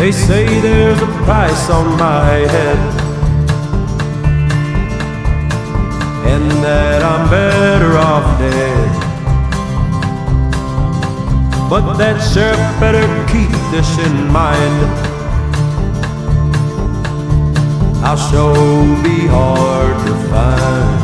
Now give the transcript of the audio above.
They say there's a price on my head, and that I'm better off dead. But that sheriff better keep this in mind. I'll sure be hard to find.